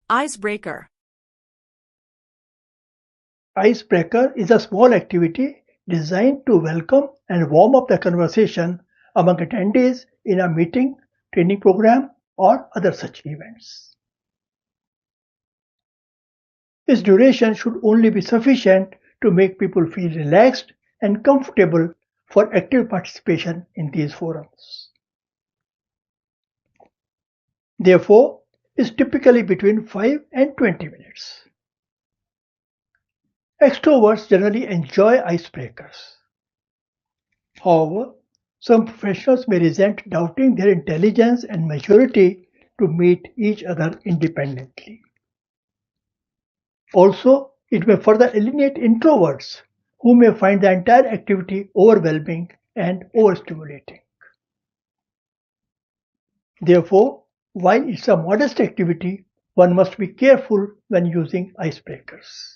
Icebreaker. Icebreaker is a small activity designed to welcome and warm up the conversation among attendees in a meeting, training program, or other such events. Its duration should only be sufficient to make people feel relaxed and comfortable for active participation in these forums. Therefore, is typically between 5 and 20 minutes. Extroverts generally enjoy icebreakers. However, some professionals may resent doubting their intelligence and maturity to meet each other independently. Also, it may further alienate introverts who may find the entire activity overwhelming and overstimulating. Therefore, while it's a modest activity, one must be careful when using icebreakers.